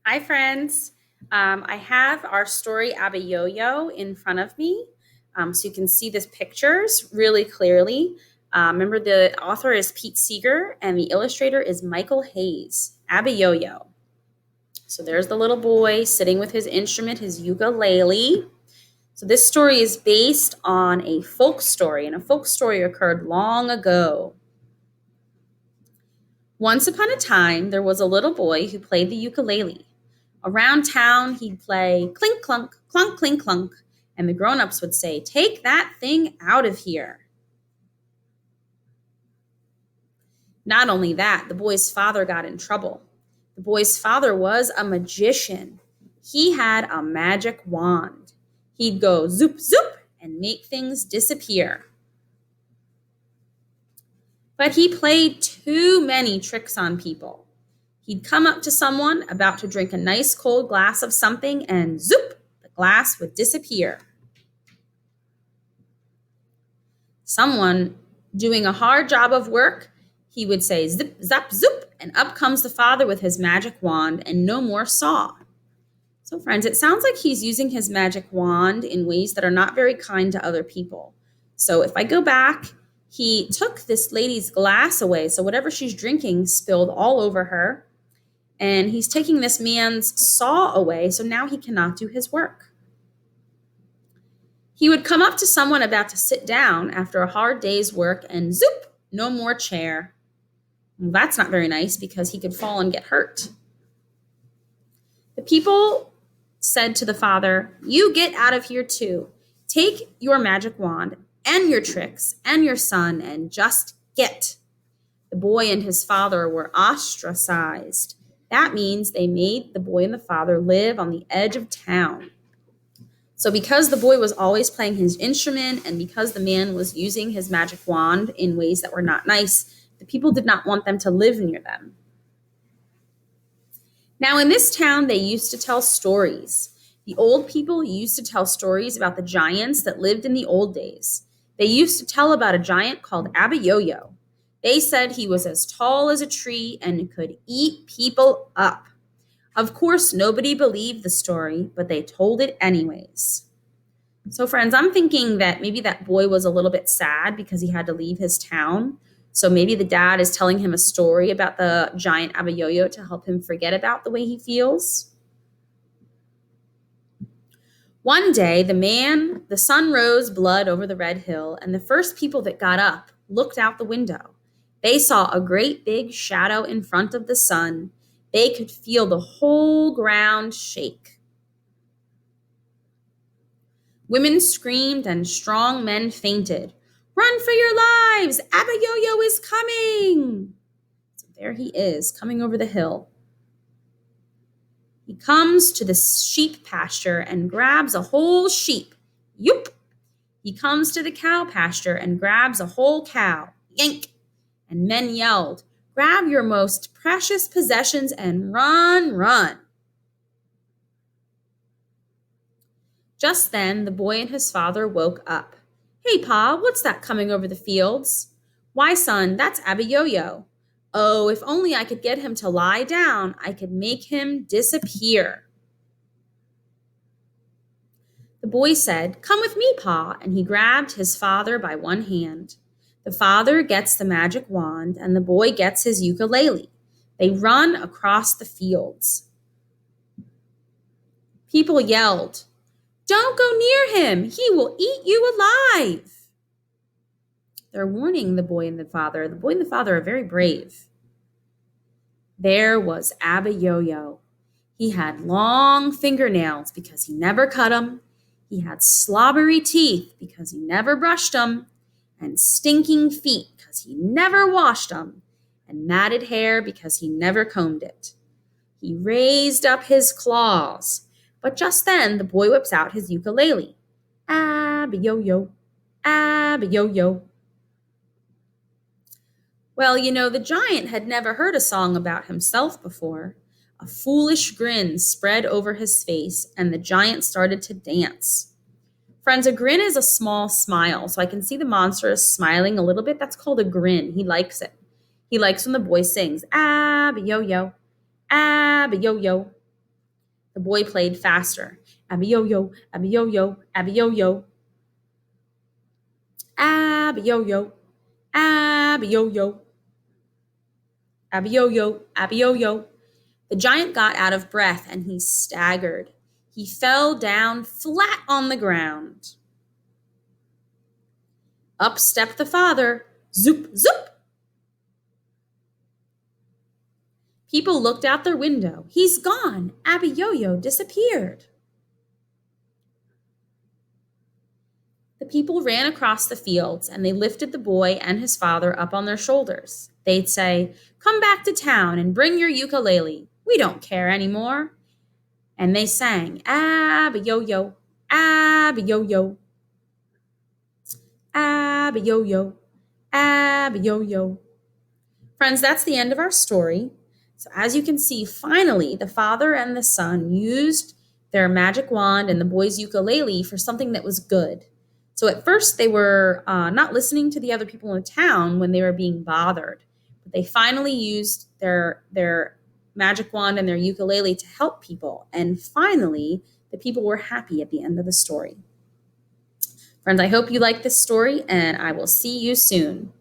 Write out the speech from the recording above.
Hi, friends. I have our story Abiyoyo in front of me, so you can see the pictures really clearly. Remember, the author is Pete Seeger and the illustrator is Michael Hayes. Abiyoyo. So there's the little boy sitting with his instrument, his ukulele. So this story is based on a folk story, and a folk story occurred long ago. Once upon a time, there was a little boy who played the ukulele. Around town, he'd play clink clunk, clunk clink clunk, and the grown-ups would say, "Take that thing out of here." Not only that, the boy's father got in trouble. The boy's father was a magician. He had a magic wand. He'd go zoop zoop and make things disappear. But he played too many tricks on people. He'd come up to someone about to drink a nice cold glass of something, and zoop, the glass would disappear. Someone doing a hard job of work, he would say zip, zap, zoop, and up comes the father with his magic wand, and no more saw. So, friends, it sounds like he's using his magic wand in ways that are not very kind to other people. So, if I go back, he took this lady's glass away. So, whatever she's drinking spilled all over her. And he's taking this man's saw away. So now he cannot do his work. He would come up to someone about to sit down after a hard day's work and zoop, no more chair. Well, that's not very nice because he could fall and get hurt. The people said to the father, "You get out of here too. Take your magic wand and your tricks and your son and just get." The boy and his father were ostracized. That means they made the boy and the father live on the edge of town. So because the boy was always playing his instrument and because the man was using his magic wand in ways that were not nice, the people did not want them to live near them. Now, in this town, they used to tell stories. The old people used to tell stories about the giants that lived in the old days. They used to tell about a giant called Abiyoyo. They said he was as tall as a tree and could eat people up. Of course, nobody believed the story, but they told it anyways. So, friends, I'm thinking that maybe that boy was a little bit sad because he had to leave his town. So maybe the dad is telling him a story about the giant Abiyoyo to help him forget about the way he feels. One day, the sun rose blood over the red hill, and the first people that got up looked out the window. They saw a great big shadow in front of the sun. They could feel the whole ground shake. Women screamed and strong men fainted. "Run for your lives! Abiyoyo is coming!" So there he is, coming over the hill. He comes to the sheep pasture and grabs a whole sheep. Yoop! He comes to the cow pasture and grabs a whole cow. Yank! And men yelled, "Grab your most precious possessions and run, run." Just then, the boy and his father woke up. "Hey, Pa, what's that coming over the fields?" "Why, son, that's Abiyoyo." "Oh, if only I could get him to lie down, I could make him disappear." The boy said, "Come with me, Pa," and he grabbed his father by one hand. The father gets the magic wand, and the boy gets his ukulele. They run across the fields. People yelled, "Don't go near him! He will eat you alive!" They're warning the boy and the father. The boy and the father are very brave. There was Abiyoyo. He had long fingernails because he never cut them. He had slobbery teeth because he never brushed them, and stinking feet because he never washed them, and matted hair because he never combed it. He raised up his claws, but just then the boy whips out his ukulele. "Abiyoyo, Abiyoyo." Well, the giant had never heard a song about himself before. A foolish grin spread over his face, and the giant started to dance. Friends, a grin is a small smile, so I can see the monster is smiling a little bit. That's called a grin. He likes it. He likes when the boy sings, "Abiyoyo, Abiyoyo." The boy played faster. Abiyoyo, abiyoyo, abiyoyo, abiyoyo, abiyoyo, abiyoyo, abiyoyo. The giant got out of breath and he staggered. He fell down flat on the ground. Up stepped the father. Zoop, zoop. People looked out their window. He's gone. Abiyoyo disappeared. The people ran across the fields and they lifted the boy and his father up on their shoulders. They'd say, "Come back to town and bring your ukulele. We don't care anymore." And they sang, "Abiyoyo, abiyoyo, abiyoyo, abiyoyo." Friends, that's the end of our story. So as you can see, finally, the father and the son used their magic wand and the boy's ukulele for something that was good. So at first, they were not listening to the other people in town when they were being bothered. But they finally used their magic wand and their ukulele to help people. And finally, the people were happy at the end of the story. Friends, I hope you like this story, and I will see you soon.